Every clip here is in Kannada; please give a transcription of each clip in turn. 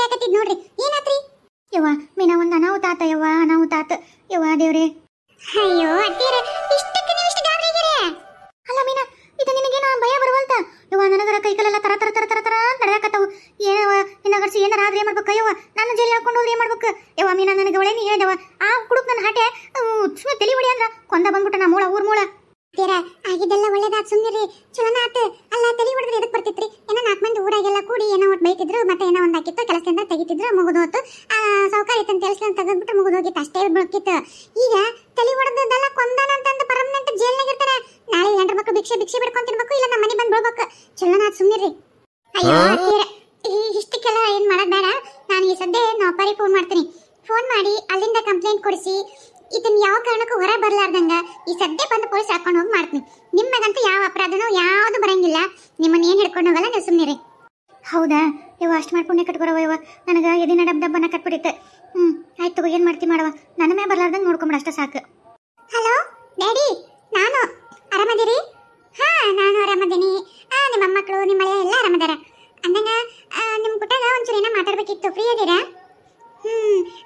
ಕೇಳಕತ್ತಿದ್ ನೋಡ್ರಿ. ಏನಾತ್ರಿ? ಯವ್ವ ಮೀನಾ, ಒಂದು ಅನಾಹುತ ಆತ ಯವ್ವ, ಅನಾಹುತ ಆತ ಯವ್ವ ದೇವ್ರೆ. ಅಯ್ಯೋ ಅತ್ತೀರ, ಇಷ್ಟಕ್ಕೆ ನೀವು ಇಷ್ಟು ಗಾಬರಿ ಆಗಿರಿ? ಅಲ್ಲ ಮೀನಾ, ಇದು ನಿನಗೇನ ಭಯ ಬರವಲ್ತ? ಯವ್ವ ನನಗರ ಕೈಕಾಲೆಲ್ಲ ತರ ತರ ತರ ತರ ತರ ತಡೆಯಾಕತ್ತಾವು. ಏನವ ಇನ್ನಗರ್ಸಿ ಏನಾರ ಆದ್ರೆ ಏನ್ ಮಾಡ್ಬೇಕು? ಯವ್ವ ನನ್ನ ಜೈಲಿಗೆ ಹಾಕೊಂಡು ಹೋದ್ರೆ ಏನ್ ಮಾಡ್ಬೇಕು? ಯವ್ವ ಮೀನಾ, ನನಗೆ ಒಳ್ಳೆ ನೀ ಹೇಳಿದವ ಆ ಕುಡುಕ್ ನನ್ನ ಹಾಟೆ ತಲೆ ಹೊಡಿ ಅಂದ್ರ ಕೊಂದ ಬಂದ್ಬಿಟ್ಟ ನಾ ಮೂಳ ಊರ್ ಮೂಳ. ತೀರ ಆಗಿದ್ದೆಲ್ಲ ಒಳ್ಳೇದಾತ್, ಸುಮ್ಮನಿರಿ, ಚಲೋನ ಆತ. ಅಲ್ಲ ತಲೆ ಹೊಡೆದ್ರೆ ಎದಕ್ ಬರ್ತಿತ್ರಿ? ಏನೋ 4 ಮಂದಿ ಊರಾಗೆಲ್ಲ ಕೂಡಿ ಏನೋ ಒಟ್ಟು ಬೈತಿದ್ರು, ಮತ್ತೆ ಏನೋ ಒಂದ್ ಹಾಕಿತ್ತು, ಕೆಲಸದಿಂದ ತೆಗಿತಿದ್ರು, ಮುಗಿದು ಹೋತು. ಸೌಕರ್ಯ ತನ್ನ ಕೆಲಸದಿಂದ ತೆಗೆದ್ಬಿಟ್ಟು ಮುಗಿದು ಹೋಗಿತ್ತು, ಅಷ್ಟೇ ಬೆಳಕಿತ್ತು. ಈಗ ತಲೆ ಹೊಡೆದಲ್ಲ ಕೊಂದಾನ ಅಂತಂದು ಪರ್ಮನೆಂಟ್ ಜೈಲ್ನಾಗ ಇರ್ತಾನೆ. ನಾಳೆ ಹೆಂಡ್ರ ಮಕ್ಕಳು ಭಿಕ್ಷೆ ಬಿಡ್ಕೊಂಡ್ ತಿನ್ಬೇಕು, ಇಲ್ಲ ನಮ್ಮ ಮನೆ ಬಂದ್ ಬೀಳ್ಬೇಕು. ಚಲೋನ ಆತ್, ಸುಮ್ಮನಿರಿ. ಅಯ್ಯೋ ತೀರ, ಇಷ್ಟಕ್ಕೆಲ್ಲ ಏನ್ ಮಾಡೋದ್ ಬೇಡ. ನಾನು ಈ ಸದ್ಯ ನೌಕರಿ ಫೋನ್ ಮಾಡ್ತೀನಿ. ಫೋನ್ ಮಾಡಿ ಅಲ್ಲಿಂದ ಕಂಪ್ಲೇಂಟ್ ಕೊಡಿಸಿ ಇದನ್ನ ಯಾವ ಕಾರಣಕ್ಕೂ ಹೊರ ಬರ್ಲಾರ್ದಂಗ ಈ ಸದ್ಯ ಬಂದು ಪೊಲೀಸ್ ಹಾಕೊಂಡು ಹೋಗಿ ಮಾಡ್ತೀನಿ. ನಿಮ್ಮಗಂತೂ ಯಾವ ಅಪರಾಧನೂ ಯಾವುದು ಬರಂಗಿಲ್ಲ. ನಿಮ್ಮನ್ನ ಏನ್ ಹಿಡ್ಕೊಂಡು ಹೋಗಲ್ಲ, ನೀವು ಸುಮ್ಮನಿರಿ. ಹೌದಾ ಯವ್ವ, ಅಷ್ಟು ಮಾಡ್ಕೊಂಡೆ ಕಟ್ಕೊಡವ ಯವ್ವ. ನನಗೆ ಎದಿನ ಡಬ್ಬನ ಕಟ್ಬಿಟ್ಟಿತ್ತು. ಆಯ್ತು ತಗೋ, ಏನ್ ಮಾಡ್ತಿ ಮಾಡವ. ನನ್ನ ಮೇ ಬರ್ಲಾರ್ದಂಗೆ ನೋಡ್ಕೊಂಬಿಡ, ಅಷ್ಟ ಸಾಕು. ಹಲೋ ಡ್ಯಾಡಿ, ನಾನು ಆರಾಮದಿರಿ? ಹಾ ನಾನು ಆರಾಮದೀನಿ. ನಿಮ್ಮ ಮಕ್ಕಳು ನಿಮ್ಮ ಮಳೆ ಎಲ್ಲ ಆರಾಮದಾರ ಅಂದಂಗ. ನಿಮ್ಮ ಪುಟ್ಟಾಗ ಒಂಚೂರು ಏನೋ ಮಾತಾಡ್ಬೇಕಿತ್ತು, ಫ್ರೀ ಅದೀರಾ?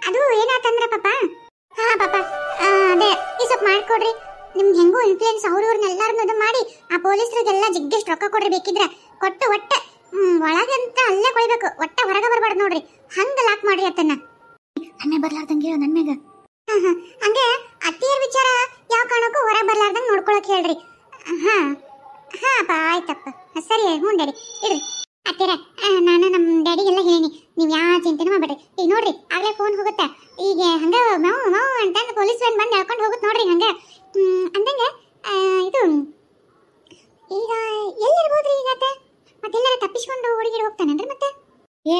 ಅದು ಏನಾತಂದ್ರ ಪಾಪ. ಹಾ ಪಾಪ, ಅದೇ ಈ ಸ್ವಲ್ಪ ಮಾಡ್ಕೊಡ್ರಿ. ನಿಮ್ಗೆ ಹೆಂಗೂ ಇನ್ಫ್ಲೂಯೆನ್ಸ್ ಅವ್ರವ್ರನ್ನೆಲ್ಲಾರನ್ನೂ ಇದು ಮಾಡಿ ಆ ಪೊಲೀಸರಿಗೆಲ್ಲ ಜಿಗ್ಗೆಷ್ಟು ರೊಕ್ಕ ಕೊಡ್ರಿ. ಬೇಕಿದ್ರೆ ಕೊಟ್ಟು ಒಟ್ಟೆ ಒಳಗಂತ ಅಲ್ಲೇ ಕೊಯ್ಬೇಕು, ಒಟ್ಟೆ ಹೊರಗೆ ಬರ್ಬಾರ್ದು ನೋಡ್ರಿ. ಹಂಗ ಲಾಕ್ ಮಾಡ್ರಿ ಅತ್ತನ್ನ. ನನ್ನೇ ಬರ್ಲಾರ್ದಂಗೆ ಹೇಳು ನನ್ಮೇಗ. ಹಂಗೆ ಅತ್ತಿಯರ್ ವಿಚಾರ ಯಾವ ಕಾರಣಕ್ಕೂ ಹೊರ ಬರ್ಲಾರ್ದಂಗೆ ನೋಡ್ಕೊಳಕ್ ಹೇಳ್ರಿ. ಹಾ ಹಾ ಅಪ್ಪ, ಆಯ್ತಪ್ಪ, ಸರಿ ಹ್ಞೂ ಡ್ಯಾಡಿ ಇಡ್ರಿ. ಅತ್ತೀರ, ನಾನು ನಮ್ಮ ಡ್ಯಾಡಿಗೆಲ್ಲ ಹೇಳೀನಿ, ನೀವು ಯಾವ ಚಿಂತೆನೂ ಮಾಡ್ಬೇಡ್ರಿ. ಈಗ ನೋಡ್ರಿ ಆಗ್ಲೇ ಫೋನ್ ಹೋಗುತ್ತೆ. ಈಗ ಹಂಗ ಮಾವು ಮಾವು ಅಂತಂದು ಪೊಲೀಸ್ ವ್ಯಾನ್ ಬಂದು ಹೇಳ್ಕೊಂಡು ಹೋಗುತ್ತೆ ನೋಡ್ರಿ. ಹಂಗ ಅಂದಂಗ ಇದು ಈಗ ಎಲ್ಲಿರ್ಬೋದ್ರಿ? ಈಗ ಮತ್ತೆಲ್ಲರ ತಪ್ಪಿಸ್ಕೊಂಡು ಹುಡುಗಿರು ಹೋಗ್ತಾನಂದ್ರೆ ಮತ್ತೆ? ಏ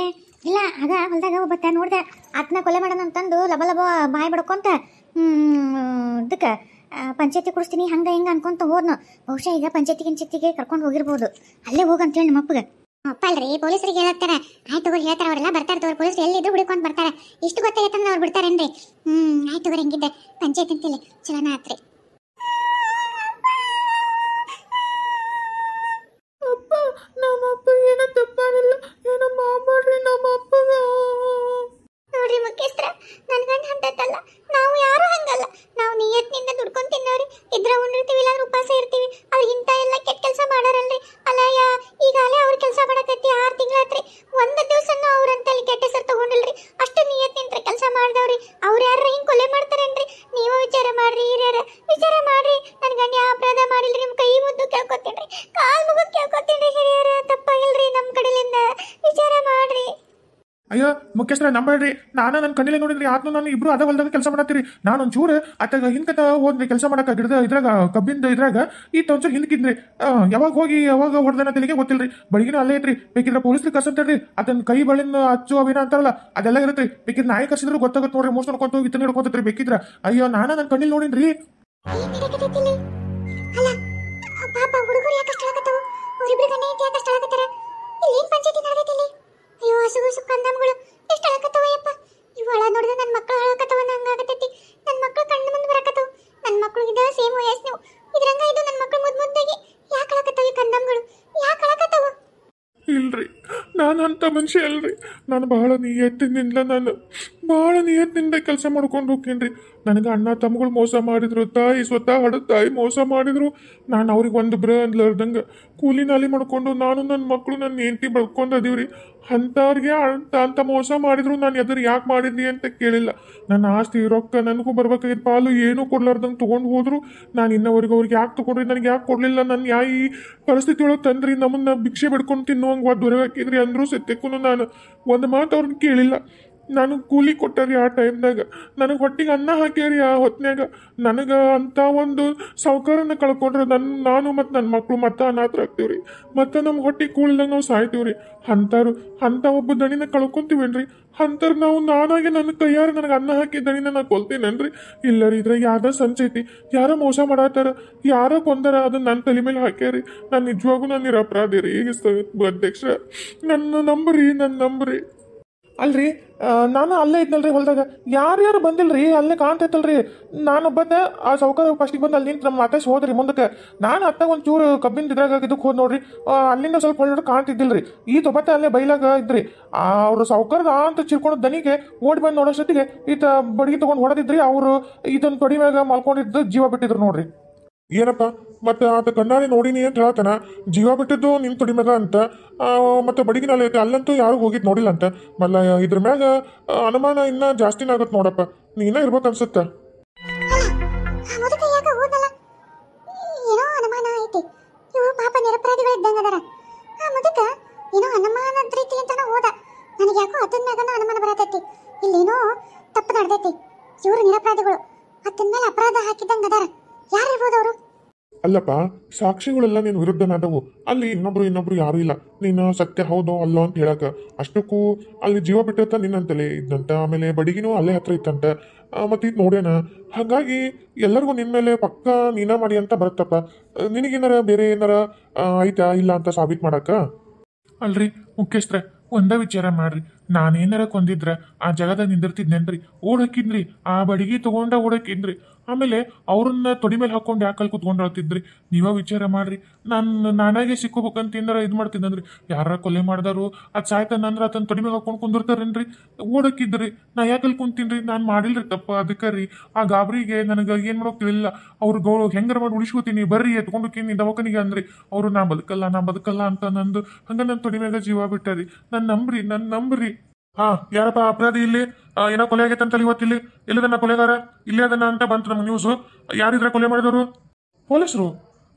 ಇಲ್ಲ, ಆಗ ಹೊಲ್ದಾಗ ಒಬ್ಬತ್ತ ನೋಡ್ದೆ, ಆತನ ಕೊಲೆ ಮಾಡೋಣ ಅಂತಂದು ಲಬ ಲಬ ಬಾಯ್ ಬಡ್ಕೊಂತ ಇದಕ್ಕೆ ಪಂಚಾಯತಿ ಕೊಡಿಸ್ತೀನಿ ಹಂಗ ಹಿಂಗ ಅನ್ಕೊಂತ ಹೋದ್ನು. ಬಹುಶಃ ಈಗ ಪಂಚಾಯತಿಗೆ ಕರ್ಕೊಂಡು ಹೋಗಿರ್ಬೋದು. ಅಲ್ಲೇ ಹೋಗಂತೇಳಿ ನಮ್ಮ ಅಪ್ಪಗೆ. ಅಪ್ಪ ಅಲ್ರಿ, ಪೊಲೀಸರಿಗೆ ಹೇಳತ್ತಾರ. ಆಯ್ತು ತಗೋರಿ, ಹೇಳ್ತಾರ, ಅವರೆಲ್ಲ ಬರ್ತಾರೆ ತಗೋರಿ. ಪೊಲೀಸರು ಎಲ್ಲಿದ್ರು ಹುಡುಕೊಂಡು ಬರ್ತಾರೆ. ಇಷ್ಟು ಗೊತ್ತಾಗತ್ತಂದ್ರೆ ಅವ್ರು ಬಿಡ್ತಾರೇನ್ರಿ? ಆಯ್ತು ತಗೋರಿ, ಹೆಂಗಿದ್ದೆ ಪಂಚಾಯತ್ ಅಂತೇಳಿ ಚಲೋನ ಆತ್ರಿ. ಅಪ್ಪ, ನಮ್ಮ ಅಪ್ಪ ಏನೋ ತಪ್ಪಾಗಿಲ್ಲ, ಏನೋ ಮಾಡ್ಬೇಡ್ರಿ ನಮ್ಮ ಅಪ್ಪಗ. ನೋಡ್ರಿ ಮುಖ್ಯಸ್ತ್ರ, ನನ್ ಗಂಡ ಹಂತಲ್ಲ, ನಾವು ಯಾರು ಹಂಗಲ್ಲ. ನಾವು ನಿಯತ್ನಿಂದ ದುಡ್ಕೊಂಡ್ ತಿನ್ನೋರಿ. ಇದ್ರ ಉಂಡಿರ್ತೀವಿ, ಇಲ್ಲ ಉಪವಾಸ ಇರ್ತೀವಿ. ಅವ್ರಿಗಿಂತ ಎಲ್ಲ ಕೆಟ್ಟ ಕೆಲಸ ಮಾಡಾರಲ್ರಿ. ಅಲ್ಲ ಈಗಾಲೇ ಅವ್ರ ಕೆಲಸ ಮಾಡಕತ್ತಿ 6 ತಿಂಗಳಾತ್ರಿ. ಒಂದ್ ದಿವ್ಸನೂ ಅವ್ರಂತಲ್ಲಿ ಕೆಟ್ಟ ಹೆಸರು ತಗೊಂಡಿಲ್ರಿ. ಅಷ್ಟು ನಿಯತ್ನಿಂದ ಕೆಲಸ ಮಾಡ್ದವ್ರಿ. ಅವ್ರು ಯಾರ ಹಿಂಗ್ ಕೊಲೆ ಮಾಡ್ತಾರೇನ್ರಿ? ನೀವು ವಿಚಾರ ಮಾಡ್ರಿ, ಹಿರಿಯರ ವಿಚಾರ ಮಾಡ್ರಿ. ನನ್ ಗಂಡ ಯಾವ ಅಪರಾಧ ಮಾಡಿಲ್ರಿ. ನಿಮ್ ಕೈ ಮುದ್ದು ಕೇಳ್ಕೊತೀನ್ರಿ, ಕಾಲ್ ಮುಗಿದ್ ಕೇಳ್ಕೊತೀನ್ರಿ. ಹಿರಿಯರ ತಪ್ಪಾಗಿಲ್ರಿ, ನಮ್ ಕಡೆಲಿಂದ ವಿಚಾರ ಮಾಡ್ರಿ. ಅಯ್ಯೋ ಮುಖ್ಯಸ್ಥರ, ನಂಬೇಡ್ರಿ. ನಾನು ನನ್ನ ಕಣ್ಣಿಲೆ ನೋಡಿದ್ರಿ, ಆತ್ನು ನಾನು ಇಬ್ರು ಅದ ಹೊಲ್ದಾಗ ಕೆಲಸ ಮಾಡತ್ತೀರಿ. ನಾನು ಒಂಚೂರು ಅತ್ತಾಗ ಹಿಂದ್ಕತ ಹೋದ್ರಿ ಕೆಲಸ ಮಾಡಕ್ಕೆ. ಗಿಡದ ಇದ್ರಾಗ ಕಬ್ಬಿಂದ ಇದ್ರಾಗ ಈತ ಒಂಚೂರು ಹಿಂದಕ್ಕಿದ್ರಿ. ಯಾವಾಗ ಹೋಗಿ ಯಾವಾಗ ಹೊಡೆದನ ತೆಲಿಗೆ ಗೊತ್ತಿಲ್ರಿ. ಬೆಳಗಿನ ಅಲ್ಲೇ ಐತ್ರಿ. ಬೇಕಿದ್ರೆ ಪೊಲೀಸ್ರಿಗೆ ಕರ್ಸಂತೇಳ್ರಿ. ಅದನ್ನ ಕೈ ಬಳಿನ ಹಚ್ಚು ಅವೇನ ಅಂತಾರಲ್ಲ, ಅದೆಲ್ಲ ಇರುತ್ತೆ. ಬೇಕಿದ್ರೆ ನಾಯಿ ಕರ್ಸಿದ್ರು ಗೊತ್ತಾಗತ್ತೆ ನೋಡ್ರಿ. ಮೋಸ ನೋಡ್ಕೊಂತ ಹೋಗಿ ಇತ್ತನ ಹಿಡ್ಕೊತೈತ್ರಿ. ಬೇಕಿದ್ರ ಅಯ್ಯೋ ನಾನು ನನ್ನ ಕಣ್ಣಿಲ್ ನೋಡಿನ್ರಿ. ಅಲ್ಲ ಪಾಪ ಹುಡುಗರು ಯಾಕಷ್ಟು ಆಗತ್ತವು? ಅವರಿಬ್ರು ಗಂಡ ಹೆಂಡತಿ ಯಾಕಷ್ಟು ಆಗತ್ತಾರ? ಇಲ್ಲಿ ಏನ್ ಪಂಚಾಯತಿ ನಡೆದೈತಿ? ಅಯ್ಯೋ ಹಸುಗು ಕಂದಮ್ಗಳು ಎಷ್ಟು ಅಳಕತ್ತವಯ್ಯಪ್ಪ. ಇವು ಅಳ ನೋಡಿದ್ರೆ ನನ್ನ ಮಕ್ಕಳು ಅಳಕತ್ತವ ಹಂಗಾಗತೈತಿ. ನನ್ನ ಮಕ್ಕಳು ಕಣ್ಣು ಮುಂದೆ ಬರಕತ್ತವು. ನನ್ನ ಮಕ್ಕಳು ಇದ ಸೇಮ್ ವಯಸ್ಸು ನೀವು ಇದ್ರಂಗ ಇದು. ನನ್ನ ಮಕ್ಕಳು ಮುದ್ದಾಗಿ ಯಾಕೆ ಅಳಕತ್ತವ? ಕಂದಮ್ಗಳು ಯಾಕೆ ಅಳಕತ್ತವ? ಇಲ್ರಿ, ನಾನು ಅಂತ ಮನುಷ್ಯ ಅಲ್ರಿ. ನಾನು ಭಾಳ ನಿಯತ್ತಿನಿಂದ ಕೆಲಸ ಮಾಡ್ಕೊಂಡು ಹೋಗ್ತೀನಿ. ನನಗೆ ಅಣ್ಣ ತಮ್ಮಗಳು ಮೋಸ ಮಾಡಿದ್ರು, ತಾಯಿ ಸ್ವತಃ ಹಡ ತಾಯಿ ಮೋಸ ಮಾಡಿದ್ರು. ನಾನು ಅವ್ರಿಗೆ ಒಂದು ಅನ್ಲಾರ್ದಂಗೆ ಕೂಲಿ ನಾಲಿ ಮಾಡ್ಕೊಂಡು ನಾನು ನನ್ನ ಮಕ್ಕಳು ನನ್ನ ಹೆಂಡತಿ ಬಳ್ಕೊಂಡು ಅದೀವ್ರಿ. ಅಂಥವ್ರಿಗೆ ಅಂತ ಮೋಸ ಮಾಡಿದ್ರು ನಾನು ಎದುರು ಯಾಕೆ ಮಾಡಿದ್ರಿ ಅಂತ ಕೇಳಿಲ್ಲ. ನನ್ನ ಆಸ್ತಿ ರೊಕ್ಕ ನನಗೂ ಬರ್ಬೇಕಾಗಿದ್ದ ಪಾಲು ಏನೂ ಕೊಡ್ಲಾರ್ದಂಗೆ ತೊಗೊಂಡು ಹೋದ್ರು. ನಾನು ಇನ್ನವರೆಗೂ ಅವ್ರಿಗೆ ಯಾಕೆ ತೊಗೊಂಡ್ರಿ, ನನಗೆ ಯಾಕೆ ಕೊಡಲಿಲ್ಲ, ನನ್ನ ಈ ಪರಿಸ್ಥಿತಿ ಒಳಗೆ ತಂದ್ರಿ, ನಮ್ಮನ್ನ ಭಿಕ್ಷೆ ಬಿಡ್ಕೊಂಡು ತಿನ್ನುವಂಗೆ ದೊರೆ ಹಾಕಿದ್ರಿ ಅಂದರೂ ಸತ್ಯಕ್ಕೂ ನಾನು ಒಂದು ಮಾತು ಅವ್ರನ್ನ ಕೇಳಿಲ್ಲ. ನಾನು ಕೂಲಿ ಕೊಟ್ಟಾರಿ ಆ ಟೈಮ್ದಾಗ. ನನಗೆ ಹೊಟ್ಟಿಗೆ ಅನ್ನ ಹಾಕ್ಯಾರಿ ಆ ಹೊತ್ನ್ಯಾಗ. ನನಗೆ ಅಂಥ ಒಂದು ಸಾವುಕಾರನ ಕಳ್ಕೊಂಡ್ರೆ ನಾನು ಮತ್ತು ನನ್ನ ಮಕ್ಕಳು ಮತ್ತೆ ಅನಾಥರಾಗ್ತೀವ್ರಿ. ಮತ್ತು ನಮ್ಮ ಹೊಟ್ಟಿಗೆ ಕೂಳಿದಾಗ ನಾವು ಸಾಯ್ತೀವ್ರಿ. ಅಂಥ ಒಬ್ಬ ದಣಿನ ಕಳ್ಕೊಂತೀವೇನ್ರಿ? ಅಂಥವ್ರು ನಾನಾಗೆ ನನ್ನ ಕೈಯಾರ ನನಗೆ ಅನ್ನ ಹಾಕಿ ದಣಿನ ನಾನು ಕೊಲ್ತೀನೇನ್ರಿ? ಇಲ್ಲ ರೀ, ಇದ್ರಾಗ ಯಾವ್ದೋ ಸಂಚೈತಿ. ಯಾರೋ ಮೋಸ ಮಾಡತ್ತಾರ, ಯಾರೋ ಕೊಂದಾರ, ಅದನ್ನ ನನ್ನ ತಲೆ ಮೇಲೆ ಹಾಕ್ಯಾರಿ. ನಾನು ನಿಜವಾಗೂ ನಾನು ನಿರಪರಾಧಿ ರೀ. ಈಗ ಅಧ್ಯಕ್ಷ, ನನ್ನ ನಂಬ್ರಿ. ಅಲ್ರಿ ನಾನು ಅಲ್ಲೇ ಇದ್ನಲ್ರಿ ಹೊಲದಾಗ ಯಾರ್ಯಾರು ಬಂದಿಲ್ರಿ ಅಲ್ಲೇ ಕಾಣ್ತೈತಲ್ರಿ ನಾನು ಬಂದೆ ಆ ಸೌಕರ್ಯ ಫಸ್ಟಿಗೆ ಬಂದು ಅಲ್ಲಿ ನಿಂತು ನಮ್ಮ ಮಾತಾಡ್ಸಿ ಹೋದ್ರಿ ಮುಂದಕ್ಕೆ ನಾನು ಅತ್ತ ಒಂಚೂರು ಕಬ್ಬಿನ ಇದ್ರಾಗ ಇದಕ್ಕೆ ಹೋದ್ ನೋಡ್ರಿ ಅಲ್ಲಿಂದ ಸ್ವಲ್ಪ ಹೊರಗಡೆ ಕಾಣ್ತಿದ್ದಿಲ್ರಿ ಈ ತೊಬತ್ತೆ ಅಲ್ಲೇ ಬೈಲಾಗ ಇದ್ರಿ ಅವ್ರು ಸೌಕರ್ಯದ ಅಂತ ಚಿರ್ಕೊಂಡು ದನಿಗೆ ಓಡಿ ಬಂದು ನೋಡೋಷ್ಟೊತ್ತಿಗೆ ಈತ ಬಡಗಿ ತೊಗೊಂಡು ಹೊಡೆದಿದ್ರಿ ಅವರು ಇದನ್ನ ತೊಡಿ ಮ್ಯಾಗ ಮಲ್ಕೊಂಡಿದ್ದು ಜೀವ ಬಿಟ್ಟಿದ್ರು ನೋಡ್ರಿ. ಏನಪ್ಪ ಮತ್ತೆ ಆತ ಕಣ್ಣಾರೆ ನೋಡಿನಿ ಅಂತ ಹೇಳ್ತಾನ ಜೀವ ಬಿಟ್ಟಿದ್ದು ನಿನ್ ತೊಡಿ ಮ್ಯಾಗ ಅಂತ ಮತ್ತೆ ಬಡಿಗಿನಲ್ಲಿ ಐತೆ ಅಲ್ಲಂತೂ ಯಾರು ಹೋಗಿದ್ ನೋಡಿಲ್ಲ ಅಂತ ಮಲ್ಲ ಇದ್ರ ಮ್ಯಾಗ ಅನುಮಾನ ಇನ್ನ ಜಾಸ್ತಿನ ಆಗತ್ ನೋಡಪ್ಪ ನೀನ ಇರ್ಬೇಕು ಅನ್ಸುತ್ತ. ಮುದುಕ ಯಾಕ ಹೋದಲ್ಲ ಏನೋ ಅನುಮಾನ ಐತಿ ಇವು ಪಾಪ ನಿರಪರಾಧಿಗಳು ಇದ್ದಂಗ ಅದಾರ ಆ ಮುದುಕ ಏನೋ ಅನುಮಾನದ ರೀತಿ ಅಂತಾನ ಹೋದ ನನಗೆ ಯಾಕೋ ಅದನ್ನ ಮ್ಯಾಗನ ಅನುಮಾನ ಬರತೈತಿ ಇಲ್ಲೇನೋ ತಪ್ಪು ನಡೆದೈತಿ ಇವರು ನಿರಪರಾಧಿಗಳು ಅದನ್ನ ಮೇಲೆ ಅಪರಾಧ ಹಾಕಿದಂಗ ಅದಾರ ಯಾರಿರ್ಬೋದು ಅವರು. ಅಲ್ಲಪ್ಪ ಸಾಕ್ಷಿಗಳೆಲ್ಲ ನಿನ್ ವಿರುದ್ಧನಾದವು ಅಲ್ಲಿ ಇನ್ನೊಬ್ರು ಯಾರು ಇಲ್ಲ ನೀನು ಸತ್ಯ ಹೌದೋ ಅಲ್ಲೋ ಅಂತ ಹೇಳಕ ಅಷ್ಟಕ್ಕೂ ಅಲ್ಲಿ ಜೀವ ಬಿಟ್ಟತ್ತ ನಿನ್ನಂತಲೇ ಇದ್ದಂತ ಆಮೇಲೆ ಬಡಿಗಿನೂ ಅಲ್ಲೇ ಹತ್ರ ಇತ್ತಂತ ಮತ್ತೆ ಇದು ನೋಡ್ಯಾನ ಹಾಗಾಗಿ ಎಲ್ಲರಿಗೂ ನಿನ್ ಮೇಲೆ ಪಕ್ಕ ನೀನ ಮಾಡಿ ಅಂತ ಬರುತ್ತಪ್ಪ ನಿನಗೇನಾರ ಬೇರೆ ಏನಾರ ಆಯ್ತಾ ಇಲ್ಲ ಅಂತ ಸಾಬೀತ್ ಮಾಡಕ್ಕ. ಅಲ್ರಿ ಮುಖ್ಯಸ್ತ್ರ ಒಂದ ವಿಚಾರ ಮಾಡ್ರಿ ನಾನೇನಾರ ಕೊಂದಿದ್ರ ಆ ಜಗದಾಗ ನಿಂದಿರ್ತಿದ್ನೇನ್ರಿ ಓಡಕ್ಕಿದ್ರಿ ಆ ಬಡಿಗೆ ತಗೊಂಡ ಓಡಕ್ಕಿದ್ರಿ ಆಮೇಲೆ ಅವ್ರನ್ನ ತೊಡಿ ಮೇಲೆ ಹಾಕೊಂಡು ಯಾಕಲ್ಲಿ ಕುತ್ಕೊಂಡು ಹೇಳ್ತಿದ್ರಿ ನೀವ ವಿಚಾರ ಮಾಡ್ರಿ ನಾನಾಗೆ ಸಿಕ್ಕೋಬೇಕಂತ ಏನಾರ ಇದು ಮಾಡ್ತಿದ್ದಂದ್ರಿ ಯಾರ ಕೊಲೆ ಮಾಡ್ದಾರು ಅದು ಸಾಯ್ತಾನಂದ್ರ ಅದನ್ನ ತೊಡಿ ಮೇಲೆ ಹಾಕೊಂಡು ಕುಂದಿರ್ತಾರೇನ್ರಿ ಓಡಕ್ಕಿದ್ರಿ ನಾ ಯಾಕಲ್ಲಿ ಕುಂತೀನ್ರಿ ನಾನು ಮಾಡಿಲ್ರಿ ತಪ್ಪ ಅದಕ್ಕೆ ರೀ ಆ ಗಾಬರಿಗೆ ನನಗೆ ಏನು ಮಾಡೋಕ್ತಿಲ್ಲ ಅವ್ರು ಹೆಂಗಾರ ಮಾಡಿ ಉಳಿಸ್ಕೋತೀನಿ ಬರ್ರಿ ಎತ್ಕೊಂಡೋಕೀನಿ ದವಾಖಾನಿಗೆ ಅಂದ್ರಿ ಅವರು ನಾ ಬದುಕಲ್ಲ ಅಂತ ನಂದು ಹಂಗ ನನ್ನ ತೊಡಿ ಮ್ಯಾಗ ಜೀವ ಬಿಟ್ಟಾರಿ ನನ್ನ ನಂಬ್ರಿ. ಹಾ ಯಾರಪ್ಪ ಅಪರಾಧಿ ಇಲ್ಲಿ ಏನೋ ಕೊಲೆ ಆಗೈತಂತ ಇವತ್ತಿಲ್ಲಿ ಎಲ್ಲದನ್ನ ಕೊಲೆಗಾರ ಇಲ್ಲಿ ಅದನ್ನ ಅಂತ ಬಂತು ನಮ್ಗೆ ನ್ಯೂಸ್ ಯಾರಿದ್ರ ಕೊಲೆ ಮಾಡಿದವರು ಪೊಲೀಸರು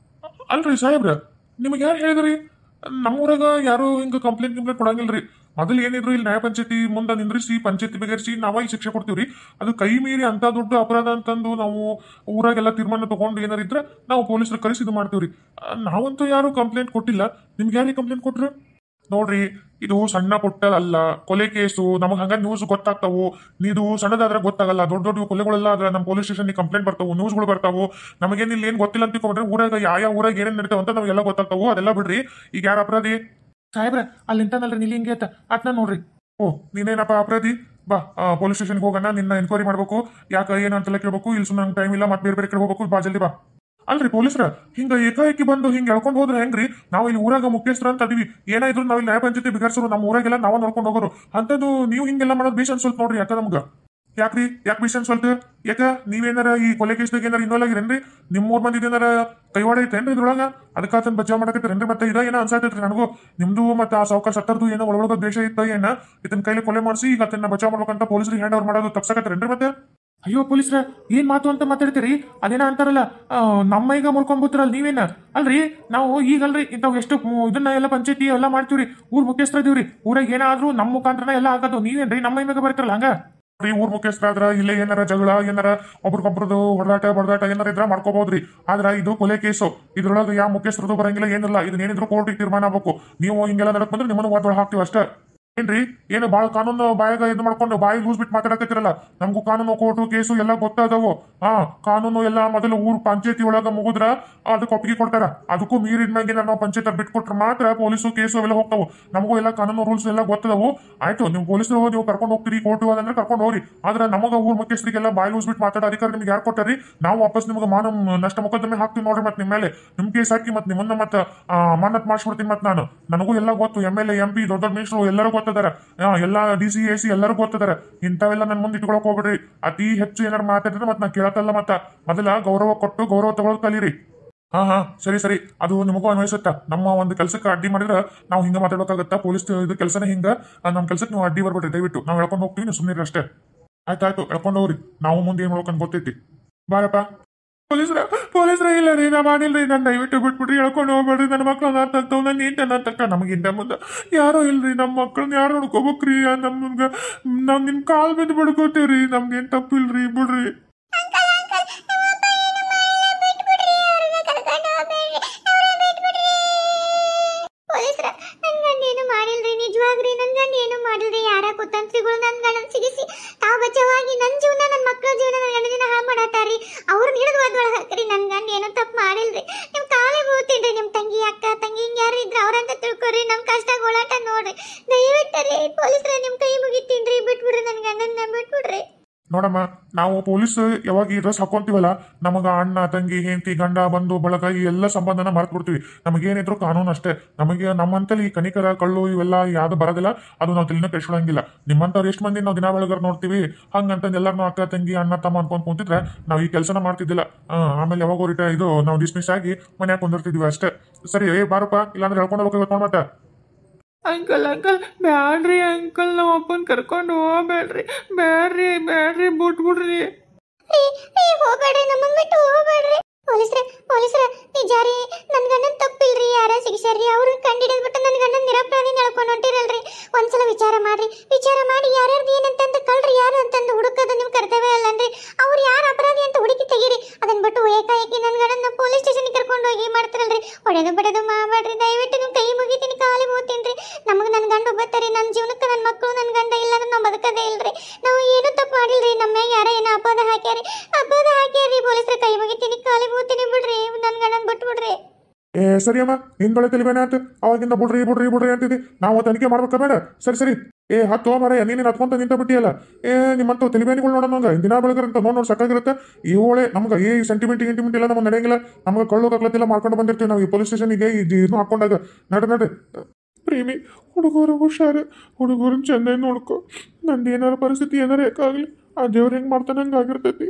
ಅಲ್ರಿ ಸಾಹೇಬ್ರ ನಿಮ್ಗೆ ಯಾರು ಹೇಳಿದ್ರಿ ನಮ್ಮೂರಾಗ ಯಾರು ಹಿಂಗ ಕಂಪ್ಲೇಂಟ್ ಕೊಡಂಗಿಲ್ರಿ ಮೊದಲು ಏನಿದ್ರು ಇಲ್ಲಿ ನ್ಯಾಯ ಪಂಚಾಯತಿ ಮುಂದೆ ನಿಂದ್ರಿಸಿ ಪಂಚಾಯತಿ ಬಗೆಹರಿಸಿ ನಾವ ಈ ಶಿಕ್ಷೆ ಕೊಡ್ತೀವ್ರಿ ಅದು ಕೈ ಮೀರಿ ಅಂತ ದೊಡ್ಡ ಅಪರಾಧ ಅಂತಂದು ನಾವು ಊರಾಗೆಲ್ಲ ತೀರ್ಮಾನ ತಗೊಂಡು ಏನಾರ ಇದ್ರೆ ನಾವು ಪೊಲೀಸರು ಕರೆಸಿ ಇದು ಮಾಡ್ತೀವ್ರಿ ನಾವಂತೂ ಯಾರು ಕಂಪ್ಲೇಂಟ್ ಕೊಟ್ಟಿಲ್ಲ ನಿಮ್ಗೆ ಯಾರಿಗೆ ಕಂಪ್ಲೇಂಟ್ ಕೊಟ್ರು ನೋಡ್ರಿ ಇದು ಸಣ್ಣ ಪುಟ್ಟ ಅಲ್ಲ ಕೊಲೆ ಕೇಸು ನಮಗೆ ಹಂಗ ನ್ಯೂಸ್ ಗೊತ್ತಾಗ್ತಾವು ಇದು ಸಣ್ಣದಾದ್ರೆ ಗೊತ್ತಾಗಲ್ಲ ದೊಡ್ಡ ಕೊಲೆಗಳೆಲ್ಲ ಆದ್ರೆ ನಮ್ಮ ಪೊಲೀಸ್ ಸ್ಟೇಷನ್ ಕಂಪ್ಲೇಂಟ್ ಬರ್ತಾವು ನ್ಯೂಸ್ಗಳು ಬರ್ತಾವು ನಮಗೇನು ಇಲ್ಲಿ ಏನು ಗೊತ್ತಿಲ್ಲ ಅಂತಿಕೊಂಡ್ರೆ ಊರಾಗ ಯಾವ ಊರಾಗ ಏನೇನು ನಡೀತಾವ ಅಂತ ನಮಗೆಲ್ಲ ಗೊತ್ತಾಗ್ತಾವು ಅದೆಲ್ಲ ಬಿಡ್ರಿ ಈಗ ಯಾರು ಅಪರಾಧಿ ಸಾಹೇಬ್ರ ಅಲ್ಲಿ ಇಂತಾನಲ್ರಿ ನಿಲ್ಲಿ ಹಿಂಗೆ ಆತ್ನ ನೋಡ್ರಿ ಓ ನೀನೇನಪ್ಪ ಅಪರಾಧಿ ಬಾ ಪೊಲೀಸ್ ಸ್ಟೇಷನ್ಗೆ ಹೋಗೋಣ ನಿನ್ನ ಎನ್ಕ್ವೈರಿ ಮಾಡ್ಬೇಕು ಯಾಕೆ ಏನಂತೆಲ್ಲ ಕೇಳ್ಬೇಕು ಇಲ್ಲಿ ಸುಮ್ಮನೆ ಟೈಮ್ ಇಲ್ಲ ಮತ್ತೆ ಬೇರೆ ಕಡೆ ಹೋಗ್ಬೇಕು ಬಾ ಜಲ್ದಿ ಬಾ. ಅಲ್ರಿ ಪೊಲೀಸರ ಹಿಂಗ ಏಕಾಏಕಿ ಬಂದು ಹಿಂಗ ಎಳ್ಕೊಂಡು ಹೋದ್ರೆ ಹೆಂಗ್ರಿ ನಾವು ಇಲ್ಲಿ ಊರಾಗ ಮುಖ್ಯಸ್ಥರ ಅಂತ ಅದೀವಿ ಏನಾದ್ರು ನಾವು ಇಲ್ಲಿ ನ್ಯಾಯ ಪಂಚಾಯತಿ ಬಿಗರ್ಸರು ನಮ್ಮ ಊರಾಗೆಲ್ಲ ನಾವ ನೋಡ್ಕೊಂಡು ಹೋಗೋರು ಅಂತದ್ದು ನೀವು ಹಿಂಗೆಲ್ಲ ಮಾಡೋದು ಭೀಷಣ್ ಸ್ವಲ್ಪ ನೋಡ್ರಿ ಯಾಕ ನಮ್ಗ ಯಾಕ್ರಿ ಯಾಕೆ ಭೀಷಣ್ ಸ್ವಲ್ಪ ಯಾಕ ನೀವೇನಾರ ಈ ಕೊಲೆ ಕೇಸ್ದಾಗ ಏನಾರ ಇನ್ವಾಲ್ವ್ ಆಗಿರೇನ್ರಿ ನಿಮ್ಮೂರ್ ಮಂದಿ ಏನಾರ ಕೈವಾಡ ಐತೇನ್ರಿ ಇದ್ರೊಳಗ ಅದಕ್ಕೆ ಅದನ್ನ ಬಚಾವ್ ಮಾಡಕತ್ತೀರೇನ್ರಿ ಮತ್ತೆ ಇದ ಏನೋ ಅನ್ಸಾತೈತ್ರಿ ನನಗೂ ನಿಮ್ದು ಮತ್ತೆ ಆ ಸಾವುಕಾರ ಸತ್ತರ್ದು ಏನೋ ಒಳಗೊಳಗ ದೇಶ ಇತ್ತ ಏನ ಇದನ್ನ ಕೈಲಿ ಕೊಲೆ ಮಾಡಿಸಿ ಈಗ ಅದನ್ನ ಬಚಾವ್ ಮಾಡ್ಬೇಕಂತ ಪೊಲೀಸರಿಗೆ ಹ್ಯಾಂಡ್ ಓವರ್ ಮಾಡೋದು ತಪ್ಸಕತ್ತೀರೇನ್ರಿ ಮತ್ತೆ ಅಯ್ಯೋ ಪೊಲೀಸ್ರ ಏನ್ ಮಾತು ಅಂತ ಮಾತಾಡ್ತೀರಿ ಅದೇನ ಅಂತಾರಲ್ಲ ನಮ್ಮ ಈಗ ಮುರ್ಕೊಂಡ್ಬಿಡ್ತೀರಲ್ಲ ನೀವೇನ ಅಲ್ರಿ ನಾವು ಈಗಲ್ರಿ ಇಂಥವ್ ಎಷ್ಟು ಇದನ್ನ ಎಲ್ಲ ಪಂಚಾಯತಿ ಎಲ್ಲ ಮಾಡ್ತೀವ್ರಿ ಊರ್ ಮುಖ್ಯಸ್ಥ ಇದೀವ್ರಿ ಊರಾಗ ಏನಾದ್ರು ನಮ್ಮ ಮುಖಾಂತರ ಎಲ್ಲ ಆಗೋದು ನೀವೇನ್ರಿ ನಮ್ಮ ಮೈಮೇಗ ಬರ್ತಿರಲ್ಲ ಹಂಗ ಊರ್ ಮುಖ್ಯಸ್ಥ ಆದ್ರ ಇಲ್ಲೇ ಏನಾರ ಜಗಳ ಏನಾರ ಒಬ್ರಿಗೊಬ್ರದು ಹೊಡೆದಾಟ ಏನಾರ ಇದ್ರ ಮಾಡ್ಕೋಬಹುದ್ರಿ ಆದ್ರ ಇದು ಕೊಲೆ ಕೇಸು ಇದ್ರೊಳಗೆ ಯಾವ ಮುಖ್ಯಸ್ಥರದು ಬರಂಗಿಲ್ಲ ಏನಿಲ್ಲ ಇದನ್ನೇನಿದ್ರು ಕೋರ್ಟಿಗೆ ತೀರ್ಮಾನ ಆಗ್ಬೇಕು ನೀವು ಹಿಂಗೆಲ್ಲ ನಡಕ್ ಬಂದ್ರೆ ನಿಮ್ಮನ್ನು ವಾದೊಳಗೆ ಹಾಕ್ತಿವಿ ಅಷ್ಟೇ ಏನ್ರಿ ಏನು ಬಾಳ ಕಾನೂನು ಬಾಯಾಗ ಇದು ಮಾಡ್ಕೊಂಡು ಬಾಯಿ ಲೂಸ್ ಬಿಟ್ಟು ಮಾತಾಡಕತ್ತಿರಲ್ಲ ನಮಗೂ ಕಾನೂನು ಕೋರ್ಟು ಕೇಸು ಎಲ್ಲ ಗೊತ್ತಾದವು ಕಾನೂನು ಎಲ್ಲ ಮೊದಲು ಊರ್ ಪಂಚಾಯತಿ ಒಳಗ ಮುಗಿದ್ರ ಅದಕ್ಕೆ ಒಪ್ಪಿಗೆ ಕೊಡ್ತಾರ ಅದಕ್ಕೂ ಮೀರಿದ್ಮ್ಯಾಗೆ ನಾವು ಪಂಚಾಯತ್ ಬಿಟ್ಕೊಟ್ರೆ ಮಾತ್ರ ಪೊಲೀಸು ಕೇಸು ಎಲ್ಲ ಹೋಗ್ತಾವು ನಮಗೂ ಎಲ್ಲ ಕಾನೂನು ರೂಲ್ಸ್ ಎಲ್ಲ ಗೊತ್ತದವು ಆಯ್ತು ನೀವು ಪೊಲೀಸರು ನೀವು ಕರ್ಕೊಂಡು ಹೋಗ್ತೀರಿ ಕೋರ್ಟು ಅದಂದ್ರೆ ಕರ್ಕೊಂಡು ಹೋಗ್ರಿ ಆದ್ರೆ ನಮಗ ಊರ್ ಮುಖ್ಯಸ್ಥರಿಗೆಲ್ಲ ಬಾಯಿ ಲೂಸ್ ಬಿಟ್ಟು ಮಾತಾಡೋ ಅಧಿಕಾರ ನಿಮ್ಗೆ ಯಾರು ಕೊಟ್ಟಾರಿ ನಾವು ವಾಪಸ್ ನಿಮ್ಗೆ ನಷ್ಟ ಮೊಕದ್ದಮೆ ಹಾಕ್ತೀವಿ ನೋಡ್ರಿ ಮತ್ತೆ ನಿಮ್ಮ ಮೇಲೆ ನಿಮ್ ಕೇಸ್ ಹಾಕಿ ಮತ್ತೆ ನಿಮ್ಮನ್ನ ಮತ್ತೆ ಮಾನತ್ ಮಾಡಿಸ್ಬಿಡ್ತೀನಿ ಮತ್ತೆ ನನಗೂ ಎಲ್ಲ ಗೊತ್ತು MLA MP ದೊಡ್ಡ ಮಿನಿಸ್ಟ್ರು ಎಲ್ಲರೂ ಗೊತ್ತದಾರ ಎಲ್ಲ DC AC ಎಲ್ಲರೂ ಗೊತ್ತದಾರ ಇಂಥವೆಲ್ಲ ನನ್ ಮುಂದೆ ಇಟ್ಕೊಳಕ್ ಹೋಗ್ಬಿಡ್ರಿ ಅತಿ ಹೆಚ್ಚು ಏನಾರು ಮಾತಾಡಿದ್ರೆ ಮತ್ತೆ ನಾ ಕೇಳತ್ತಲ್ಲ ಮತ್ತ ಮೊದಲ ಗೌರವ ಕೊಟ್ಟು ಗೌರವ ತಗೊಳಕ್ ಕಲೀರಿ ಹಾ ಸರಿ ಅದು ನಿಮಗೂ ಅನ್ವಯಿಸುತ್ತಾ ನಮ್ಮ ಒಂದು ಕೆಲಸಕ್ಕೆ ಅಡ್ಡಿ ಮಾಡಿದ್ರೆ ನಾವು ಹಿಂಗ ಮಾತಾಡ್ಬೇಕಾಗತ್ತಾ ಪೊಲೀಸ್ ಇದು ಕೆಲಸನೇ ಹಿಂಗ ನಮ್ಮ ಕೆಲಸಕ್ಕೆ ನೀವು ಅಡ್ಡಿ ಬರ್ಬಿಡ್ರಿ ದಯವಿಟ್ಟು ನಾವು ಹೇಳ್ಕೊಂಡು ಹೋಗ್ತೀವಿ ನೀವು ಸುಮ್ಮನೆ ಅಷ್ಟೇ ಆಯ್ತಾಯ್ತು ಹೇಳ್ಕೊಂಡು ಹೋಗ್ರಿ ನಾವು ಮುಂದೆ ಏನ್ ಮಾಡ್ಕೊಂಡು ಗೊತ್ತೈತಿ ಬಾರಪ್ಪ ಪೊಲೀಸ್ರ ಇಲ್ಲ ರೀ ನಾ ಮಾಡಿಲ್ರಿ ನಾನು ದಯವಿಟ್ಟು ಬಿಟ್ಬಿಟ್ರಿ ಹೇಳ್ಕೊಂಡು ಹೋಗ್ಬೇಡ್ರಿ ನನ್ನ ಮಕ್ಳು ಅಂತಂತವ್ ನನ್ನ ಏನ್ ತಕ್ಕ ನಮಗಿಂತ ಮುಂದೆ ಯಾರೋ ಇಲ್ರಿ ನಮ್ಮ ಮಕ್ಳನ್ನ ಯಾರು ನೋಡ್ಕೋಬೇಕ್ರಿ ನಮ್ಗೆ ನಾವ್ ನಿಮ್ ಕಾಲ್ ಬಿದ್ದು ಬಿಡ್ಕೋತೀವ್ರಿ ನಮ್ಗೇನ್ ತಪ್ಪಿಲ್ರಿ ಬಿಡ್ರಿ ನಿಜವಾಗ್ರಿ ನನ್ ಗಂಡ ಏನು ಮಾಡಿಲ್ರಿ ಯಾರ ಕುತಂತ್ರಿಗಳು ನನ್ ಗಂಡನ್ ಸಿಗಿಸಿ ತಾವು ಬಚಾವಾಗಿ ನನ್ ಜೀವನ ನನ್ನ ಮಕ್ಕಳ ಜೀವನ ನನ್ನ ಗಂಡನ ಹಾಳು ಮಾಡಾತಾರಿ ಅವ್ರನ್ನ ಹಿಡಿದು ಒಳಗೆ ಹಾಕ್ರಿ ನನ್ ಗಂಡ ಏನೋ ತಪ್ಪು ಮಾಡಿಲ್ರಿ ನಿಮ್ ಕಾಲೇ ಬೀಳ್ತೀನ್ರಿ ನಿಮ್ ತಂಗಿ ಅಕ್ಕ ತಂಗಿ ಹಿಂಗ್ ಯಾರು ಇದ್ರ ಅವ್ರಂತ ತಿಳ್ಕೊರಿ ನಮ್ ಕಷ್ಟ ಗೋಳಾಟ ನೋಡ್ರಿ ದಯವಿಟ್ಟರಿ ಪೊಲೀಸರ ನಿಮ್ ಕೈ ಮುಗಿತೀನ್ರಿ, ಬಿಟ್ಬಿಡ್ರಿ ನನ್ ಗಂಡನ್ನ ಬಿಟ್ಬಿಡ್ರಿ. ನೋಡಮ್ಮ, ನಾವು ಪೊಲೀಸ್ ಯಾವಾಗ ಈ ಡ್ರೆಸ್ ಹಾಕೊಂತೀವಲ್ಲ, ನಮಗ ಅಣ್ಣ ತಂಗಿ ಹೆಂಡತಿ ಗಂಡ ಬಂಧು ಬಳಗ ಈ ಎಲ್ಲ ಸಂಬಂಧನ ಮರ್ತು ಬಿಡ್ತೀವಿ. ನಮಗೇನಿದ್ರು ಕಾನೂನು ಅಷ್ಟೇ. ನಮಗೆ ನಮ್ಮಂತಲ್ಲಿ ಈ ಕನಿಕರ ಕಳ್ಳು ಇವೆಲ್ಲ ಯಾವ್ದು ಬರೋದಿಲ್ಲ, ಅದು ನಾವು ತಲೆನ ಕೆಡ್ಸ್ಕೊಳಂಗಿಲ್ಲ. ನಿಮ್ಮಂತವ್ರು ಎಷ್ಟು ಮಂದಿ ನಾವು ದಿನ ಬೆಳಗಾರ ನೋಡ್ತೀವಿ, ಹಂಗಂತಂದು ಎಲ್ಲಾರನ್ನೂ ಅಕ್ಕ ತಂಗಿ ಅಣ್ಣ ತಮ್ಮ ಅನ್ಕೊಂಡ್ ಕುಂತಿದ್ರೆ ನಾವು ಈ ಕೆಲಸನ ಮಾಡ್ತಿದ್ದಿಲ್ಲ. ಆಮೇಲೆ ಯಾವಾಗ ಇದು ನಾವು ಡಿಸ್ಮಿಸ್ ಆಗಿ ಮನ್ಯಾಗ ಕುಂದಿರ್ತಿದ್ವಿ ಅಷ್ಟೇ. ಸರಿ, ಬಾರಪ್ಪ, ಇಲ್ಲಾಂದ್ರೆ ಹೇಳ್ಕೊಂಡು ಹೋಗ್ಬೇಕು ನೋಡ್ ಮತ್ತೆ. ಅಂಕಲ್ ಬ್ಯಾಡ್ರಿ ಅಂಕಲ್, ನಮ್ಮ ಅಪ್ಪನ ಕರ್ಕೊಂಡು ಹೋಗ್ಬೇಡ್ರಿ, ಬ್ಯಾಡ್ರಿ ಬಿಟ್ಬಿಡ್ರಿ. ಹೋಗ್ಬೇಡ್ರಿ, ನಮ್ಮನ್ ಬಿಟ್ಟು ಹೋಗ್ಬೇಡ್ರಿ. ಪೊಲೀಸ್ರ ನಿಜ ರೀ, ನನ್ ಗಂಡನ್ ತಪ್ಪಿಲ್ರಿ, ಯಾರ ಶಿಕ್ಷರ್ರಿ, ಅವ್ರ ಕಂಡಿಡಿದ್ಬಿಟ್ಟು ನನ್ ಗಂಡನ್ ನಿರಪರಾಧಿ ನಡ್ಕೊಂಡು ಹೊಂಟಿರಲ್ರಿ. ಒಂದ್ಸಲ ವಿಚಾರ ಮಾಡಿ ಯಾರ್ಯಾರ್ದು ಏನಂತಂದು ಕಳ್ರಿ ಯಾರು ಅಂತಂದು ಹುಡುಕದು ನಿಮ್ ಕರ್ತವ್ಯ ಅಲ್ಲನ್ರಿ. ಅವ್ರು ಯಾರು ಅಪರಾಧಿ ಅಂತ ಹುಡುಕಿ ತೆಗೀರಿ. ಅದನ್ ಬಿಟ್ಟು ಏಕಾಏಕಿ ನನ್ ಗಂಡನ್ನ ಪೊಲೀಸ್ ಸ್ಟೇಷನ್ ಕರ್ಕೊಂಡು ಹೋಗಿ ಮಾಡ್ತಾರಲ್ರಿ. ಹೊಡೆದು ಮಾಡಬೇಡ್ರಿ, ದಯವಿಟ್ಟು ನಿಮ್ ಕೈ ಮುಗಿತೀನಿ, ಕಾಲಿ ಹೋಗ್ತೀನ್ರಿ. ನಮಗ್ ನನ್ ಗಂಡ ಒಬ್ಬತ್ತರಿ, ನನ್ ಜೀವನಕ್ಕೆ ನನ್ ಮಕ್ಕಳು ನನ್ ಗಂಡ ಇಲ್ಲ ಅಂದ್ರೆ ನಾವು ಬದುಕದೇ ಇಲ್ರಿ. ನಾವು ಏನು ತಪ್ಪು ಮಾಡಿಲ್ರಿ, ನಮ್ಮ ಯಾರ ಏನೋ ಅಪರಾಧ ಹಾಕ್ಯಾರಿ ಪೊಲೀಸ್ರ ಕೈ ಮುಗಿತೀನಿ, ಕಾಲಿ ಹೋಗ್ತೀನಿ, ಬಿಡ್ರಿ ನನ್ ಗಂಡನ್ ಬಿಟ್ಬಿಡ್ರಿ. ಸರಿ ಅಮ್ಮ, ನಿನ್ ಬಳೆ ತಲಿಬೇನೆ ಅಂತ ಅವಾಗಿಂದ ಬಿಡ್ರಿ ಅಂತಿದ್ದಿ. ನಾವು ತನಿಖೆ ಮಾಡ್ಬೇಕ ಬೇಡ? ಸರಿ ಹತ್ತು ಮರ ನೀನು ಹತ್ಕೊಂತ ನಿಂತ ಬಿಟ್ಟಿಯಲ್ಲ. ನಿಮ್ಮಂತ ತಲಿಬೇನಿಗಳು ನೋಡೋಣ ದಿನ ಬೆಳಗ್ರಂತ ನೋಡ್ ಸಾಕಾಗಿರುತ್ತೆ. ಇವಳೆ ನಮ್ಗೆ ಸೆಂಟಿಮೆಂಟ್ ಎಲ್ಲ ನಮ್ಗೆ ನಡೆಯಂಗಿಲ್ಲ. ನಮ್ಗೆ ಕಳ್ಳು ಕಗ್ಲತ್ತೆಲ್ಲ ಮಾಡ್ಕೊಂಡು ಬಂದಿರ್ತೀವಿ ನಾವು ಈ ಪೊಲೀಸ್ ಸ್ಟೇಷನ್ಗೆ ಇದನ್ನು ಹಾಕೊಂಡಾಗ. ನಡ್ರಿ ಪ್ರೇಮಿ, ಹುಡುಗರು ಹುಷಾರು, ಹುಡುಗರನ್ನ ಚೆನ್ನಾಗಿ ನೋಡ್ಕೊ. ನಂದು ಏನಾರ ಪರಿಸ್ಥಿತಿ ಏನಾರ ಯಾಕಾಗಲಿ, ಆ ದೇವ್ರು ಹೆಂಗೆ ಮಾಡ್ತಾನೆ ಹಂಗೆ ಆಗಿರ್ತೈತಿ.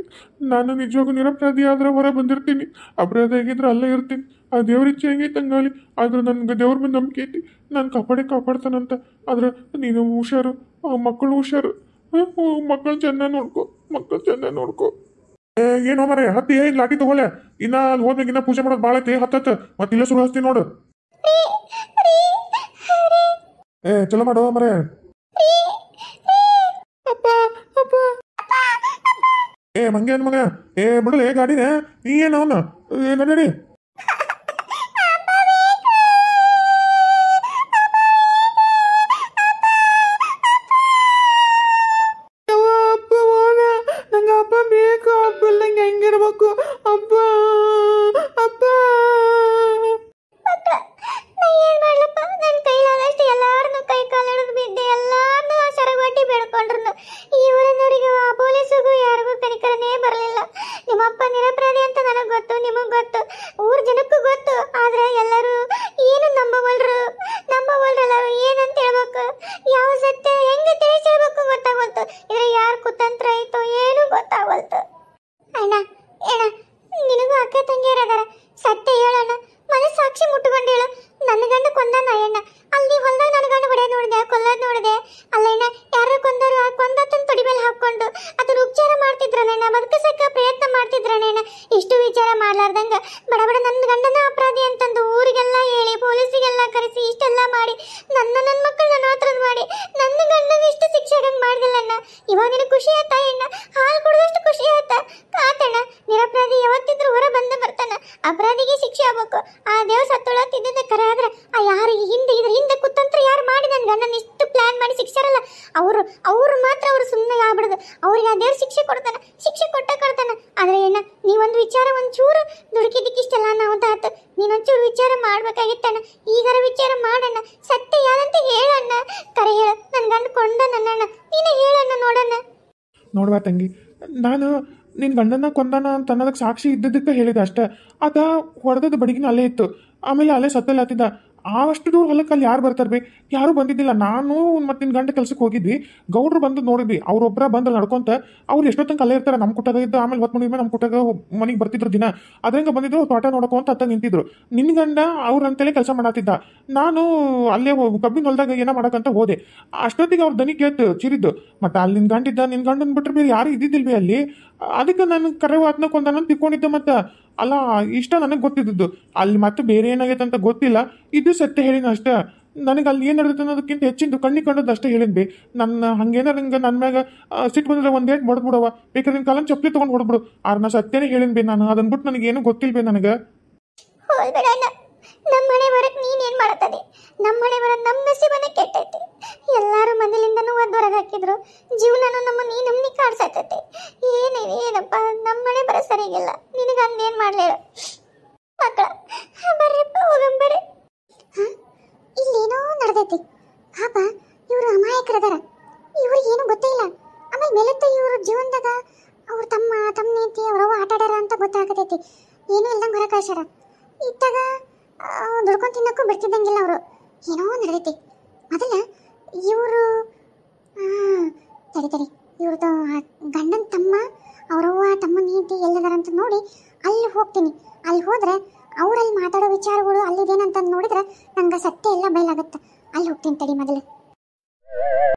ನಾನು ನಿಜವಾಗೂ ನಿರಪರಾಧಿ ಆದ್ರೆ ಹೊರ ಬಂದಿರ್ತೀನಿ, ಅಪರಾಧ ಆಗಿದ್ರೆ ಅಲ್ಲೇ ಇರ್ತೀನಿ. ಆ ದೇವ್ರ ಇಚ್ಛೆ ಹೆಂಗೈತೆ ಹಂಗಾಲಿ. ಆದ್ರೆ ನನ್ಗೆ ದೇವ್ರ ಮೇಲೆ ನಂಬಿಕೆ ಐತಿ, ನಾನು ಕಾಪಾಡ್ತಾನಂತ. ಆದ್ರೆ ನೀನು ಹುಷಾರು, ಮಕ್ಕಳು ಹುಷಾರು, ಮಕ್ಕಳು ಚೆನ್ನಾಗಿ ನೋಡ್ಕೊ. ಏನೋ ಮರೆ ಹತ್ತಿ ಏನ್ ಲಾಟಿ ತಗೊಳ್ಳೆ. ಇನ್ನ ಅಲ್ಲಿ ಹೋದ್ಮೇಲೆ ಇನ್ನ ಪೂಜೆ ಮಾಡೋದು ಭಾಳ ಐತಿ. ಹತ್ತತ್ತ ಮತ್ತೆ ಇಲ್ಲ ಶುರು ಹಚ್ತೀನಿ ನೋಡು. ಚಲೋ ಮಾಡೋ ಮರೆ. ಅಪ್ಪ ಮಂಗೇನ್ ಮಗ, ಬಿಡಲೆ ಗಾಡಿನೇ, ನೀ ಏನು ಅವನು ನಡಿ. ನಂಗೆ ಅಪ್ಪ ಬೇಕು, ಅಪ್ಪ ಇಲ್ಲಂಗೆ ಹೆಂಗಿರ್ಬೇಕು ಅಪ್ಪ. ಏನ್ ಮಾಡ್ಲಪ್ಪ, ನನ್ ಕೈಲಾದಷ್ಟು ಎಲ್ಲಾರನ್ನು ಕೈ ಕಾಲಿಡಿದು ಬಿದ್ದೆ, ಎಲ್ಲಾರನ್ನು ಸರಗಟ್ಟಿ ಬೇಡ್ಕೊಂಡ್ರು. ಈ ಊರಿನವರಿಗೂ ಆ ಪೊಲೀಸಿಗೂ ಯಾರಿಗೂ ಕನಿಕರನೇ ಬರಲಿಲ್ಲ. ನಿಮ್ಮಪ್ಪ ನಿರಪರಾಧಿ ಅಂತ ನನಗ್ ಗೊತ್ತು, ನಿಮಗ್ ಗೊತ್ತು, ಊರ್ ಜನಕ್ಕೂ ಗೊತ್ತು. ಆದ್ರೆ ಎಲ್ಲರೂ ಏನು ನಂಬವಲ್ರಲ್ಲ. ಏನಂತ ಹೇಳ್ಬೇಕು, ಯಾವ ಸತ್ಯ ಹೆಂಗೆ ತಿಳಿಸಿರ್ಬೇಕು ಗೊತ್ತಾಗಲ್ತು. ಇದ್ರ ಯಾರ ಕುತಂತ್ರ ಐತೋ ಏನು ಗೊತ್ತಾಗಲ್ತು. ಅಣ್ಣ ನಿನಗೂ ಅಕ್ಕ ತಂಗಿಯರದಾರ, ಸತ್ಯ ಹೇಳಣ್ಣ, ಮನಸ್ಸಾಕ್ಷಿ ಮುಟ್ಟುಕೊಂಡು ಹೇಳು. ನನ್ನ ಗಂಡ ಕೊಂದಾನ ಅಯ್ಯಣ್ಣ, ಅಲ್ಲಿ ಹೊಲ್ದಾಗ ನನ್ನ ಗಂಡ ಹೊಡೆಯೋದು ನೋಡಿದೆ, ಕೊಲ್ಲೋದು ನೋಡಿದೆ. ಅಲ್ಲಣ್ಣ ಯಾರು ಕೊಂದರು, ಆ ಕೊಂದತನ ತೊಡಿ ಮೇಲೆ ಹಾಕೊಂಡು ಅದನ್ನ ಉಪಚಾರ ಮಾಡ್ತಿದ್ರಣ್ಣ, ಬದುಕಿಸಕ್ಕ ಪ್ರಯತ್ನ ಮಾಡ್ತಿದ್ರಣ್ಣ. ಇಷ್ಟು ವಿಚಾರ ಮಾಡ್ಲಾರ್ದಂಗ ಬಡ ನನ್ನ ಗಂಡನ ಅಪರಾಧಿ ಅಂತಂದು ಊರಿಗೆಲ್ಲ ಹೇಳಿ ಪೊಲೀಸಿಗೆಲ್ಲ ಕರೆಸಿ ಇಷ್ಟೆಲ್ಲ ಮಾಡಿ ನನ್ನ ಮಕ್ಕಳನ್ನ ನಾತ್ರದ್ ಮಾಡಿ ನನ್ನ ಗಂಡನ ಇಷ್ಟು ಶಿಕ್ಷೆ ಆಗಂಗ್ ಮಾಡ್ದಲ್ಲಣ್ಣ. ಇವಾಗ ನಿನಗೆ ಖುಷಿ ಆಯ್ತಾ ಅಣ್ಣ? ಹಾಲು ಕುಡಿದಷ್ಟು ಖುಷಿ ಆಯ್ತಾ? ಆತಣ್ಣ, ನಿರಪರಾಧಿ ಯಾವತ್ತಿದ್ರು ಹೊರ ಬಂದ ಬರ್ತಾನ. ಅಪರಾಧಿಗೆ ಶಿಕ್ಷೆ ಆಗ್ಬೇಕು. ಆ ದೇವ್ ಸತ್ತೊಳತ್ತಿದ್ದ ಕರೆ ಆದ್ರೆ ಆ ಯಾರು ಇದ್ರ ಹಿಂದೆ ಕುತಂತ್ರ ಯಾರು ಮಾಡಿ ನನ್ನ ಗಂಡನ ಇಷ್ಟು ಪ್ಲಾನ್ ಮಾಡಿ ಶಿಕ್ಷರಲ್ಲ ಅವ್ರು ಮಾತ್ರ ಅವ್ರು ಸುಮ್ಮನೆ ಆಗ್ಬಿಡುದು. ಅವ್ರಿಗೆ ಆ ದೇವ್ರು ಶಿಕ್ಷೆ ಕೊಡ್ತಾನ ಆದ್ರೆ ಏನ ನೀವೊಂದು ವಿಚಾರ ಒಂಚೂರು ದುಡುಕಿದ್ದಕ್ಕಿಷ್ಟೆಲ್ಲ ನಾವು ತಾತ ನೀನೊಂಚೂರು ವಿಚಾರ ಮಾಡ್ಬೇಕಾಗಿತ್ತಣ್ಣ. ಈಗಾರ ವಿಚಾರ ಮಾಡಣ್ಣ, ಸತ್ಯ ಯಾರಂತ ಹೇಳಣ್ಣ, ಕರೆ ಹೇಳ. ನನ್ನ ಗಂಡ ಕೊಂಡ ನನ್ನಣ್ಣ, ನೀನೇ ಹೇಳಣ್ಣ ನೋಡಣ್ಣ. ನೋಡ್ವಾ ತಂಗಿ, ನಾನು ನಿನ್ನ ಗಂಡನ ಕೊಂದಾನ ಅಂತ ಅನ್ನೋದಕ್ಕೆ ಸಾಕ್ಷಿ ಇದ್ದದಕ್ಕೆ ಹೇಳಿದೆ ಅಷ್ಟೇ. ಆತ ಹೊಡೆದದ್ದು ಬಡಿಗಿನ ಅಲ್ಲೇ ಇತ್ತು, ಆಮೇಲೆ ಅಲ್ಲೇ ಸತ್ತಲ್ಲಿ ಹತ್ತಿದ್ದ. ಅಷ್ಟು ದೂರ ಹೊಲಕ್ಕೆ ಅಲ್ಲಿ ಯಾರು ಬರ್ತಾರೆ ಬೇ? ಯಾರೂ ಬಂದಿದ್ದಿಲ್ಲ. ನಾನು ಮತ್ತು ನಿನ್ನ ಗಂಡ ಕೆಲ್ಸಕ್ಕೆ ಹೋಗಿದ್ವಿ, ಗೌಡ್ರು ಬಂದು ನೋಡಿದ್ವಿ. ಅವ್ರೊಬ್ಬರ ಬಂದು ನಡ್ಕೊಂತ ಅವ್ರು ಎಷ್ಟೊತ್ತಂಗೆ ಅಲ್ಲೇ ಇರ್ತಾರೆ. ನಮ್ಮ ಕುಟ್ಟಾಗ ಇದ್ದು ಆಮೇಲೆ ಹೊತ್ತು ಮುಗಿದ್ಮೇಲೆ ನಮ್ಮ ಕುಟ್ಟಾಗ ಮನೆಗೆ ಬರ್ತಿದ್ರು ದಿನ. ಅದ್ರಂಗೆ ಬಂದಿದ್ರು, ತೋಟ ನೋಡ್ಕೊಂತ ಅತ್ತ ನಿಂತಿದ್ರು. ನಿನ್ನ ಗಂಡ ಅವ್ರು ಅಂತೇಳಿ ಕೆಲಸ ಮಾಡತ್ತಿದ್ದ. ನಾನು ಅಲ್ಲೇ ಕಬ್ಬಿನ ಹೊಲದಾಗ ಏನೋ ಮಾಡಕ್ಕಂತ ಹೋದೆ. ಅಷ್ಟೊತ್ತಿಗೆ ಅವ್ರ ದನಿ ಕೇಳ್ತು ಚಿರಿದ್ದು. ಮತ್ತು ಅಲ್ಲಿ ನಿನ್ನ ಗಂಡಿದ್ದ, ನಿನ್ನ ಗಂಡನ ಬಿಟ್ಟರೆ ಬೇರೆ ಯಾರು ಇದ್ದಿದ್ದಿಲ್ವೇ ಅಲ್ಲಿ. ಅದಕ್ಕೆ ನಾನು ಕರೆ ವಾತ್ನ ಕೊಂದಾನ ತಿಳ್ಕೊಂಡಿದ್ದೆ. ಮತ್ತು ಅಲ್ಲ, ಇಷ್ಟ ನನಗೆ ಗೊತ್ತಿದ್ದು. ಅಲ್ಲಿ ಮತ್ತೆ ಬೇರೆ ಏನಾಗೈತೆ ಅಂತ ಗೊತ್ತಿಲ್ಲ. ಇದು ಸತ್ಯ ಹೇಳಿನ ಅಷ್ಟೇ. ನನಗೆ ಅಲ್ಲಿ ಏನು ನಡೆದೈತೆ ಅನ್ನೋದಕ್ಕಿಂತ ಹೆಚ್ಚಿಂದು ಕಣ್ಣಿಗೆ ಕಂಡದ್ದು ಅಷ್ಟೇ ಹೇಳಿದ್ವಿ. ನನ್ನ ಹಂಗೇನಾರ ಹಿಂಗೆ ನನ್ನ ಮ್ಯಾಗ ಸಿಟ್ಟು ಬಂದ್ರೆ ಒಂದು ಏಟ್ ಹೊಡೆದ್ಬಿಡವ, ಬೇಕಾದ್ರೆ ನಿನ್ನ ಕಾಲನ್ ಚಪ್ಪಲಿ ತೊಗೊಂಡು ಹೊಡೆದ್ಬಿಡು. ಆದ್ರೆ ನಾ ಸತ್ಯನೇ ಹೇಳಿದ್ವಿ. ನಾನು ಅದನ್ನ ಬಿಟ್ಟು ನನಗೇನು ಗೊತ್ತಿಲ್ವೇ ನನಗೆ. ನಮ್ಮ ಮನೆ ಬರಕ್ ನೀನೇನ್ ಮಾಡತ್ತದೆ? ನಮ್ಮ ಮನೆ ಬರೋದು ನಮ್ಮ ನಸೀಬನೇ ಕೆಟ್ಟೈತಿ. ಎಲ್ಲಾರು ಮನೇಲಿಂದನೂ ಹೊರಗೆ ಹಾಕಿದ್ರು, ಜೀವನನು ನಮ್ಮನ್ನ ಕಾಡ್ಸತೈತೆ. ಏನಪ್ಪ ನಮ್ಮ ಮನೆ ಬರೋ ಸರಿಗಿಲ್ಲ. ನಿನಗೆ ಅಂದೇನ್ ಮಾಡ್ಲೇಳು ಮಕ್ಕಳ? ಬರ್ರಿಪ್ಪ ಹೋಗಂಬರ್ರಿ. ಇಲ್ಲೇನೋ ನಡೆದೈತಿ. ಪಾಪ ಅಮಾಯಕರದಾರ. ಇವ್ರಿಗೆ ಏನು ಗೊತ್ತೇ ಇಲ್ಲ. ಆಮೇಲೆ ಮೇಲತ್ತ ಇವ್ರ ಜೀವನದಾಗ ಅವ್ರ ತಮ್ಮ ನೀತಿ ಅವ್ರವ್ವ ಆಟ ಆಡಾರ ಅಂತ ಗೊತ್ತಾಗತೈತಿ. ಏನೂ ಇಲ್ದಂಗೆ ಹೊರ ಕಳ್ಸ್ಯಾರ. ಇತ್ತಾಗ ದುಡ್ಕೊಂಡು ತಿನ್ನಕ್ಕೂ ಬಿಡ್ತಿದ್ದಂಗಿಲ್ಲ ಅವರು. ಏನೋ ನಡೆದೈತಿ. ಮೊದಲ ಇವರು ತಡಿ ಇವ್ರದ್ದು ಗಂಡನ ತಮ್ಮ ಅವ್ರವ್ವ ತಮ್ಮ ನೀತಿ ಎಲ್ಲದಾರ ಅಂತ ನೋಡಿ ಅಲ್ಲಿ ಹೋಗ್ತೀನಿ. ಅಲ್ಲಿ ಹೋದ್ರೆ ಅವರಲ್ಲಿ ಮಾತಾಡೋ ವಿಚಾರಗಳು ಅಲ್ಲಿದೇನಂತ ನೋಡಿದ್ರೆ ನಂಗೆ ಸತ್ಯ ಎಲ್ಲ ಬಯಲಾಗತ್ತೆ. ಅಲ್ಲಿ ಹೋಗ್ತೀನಿ ತಡಿ ಮೊದಲು.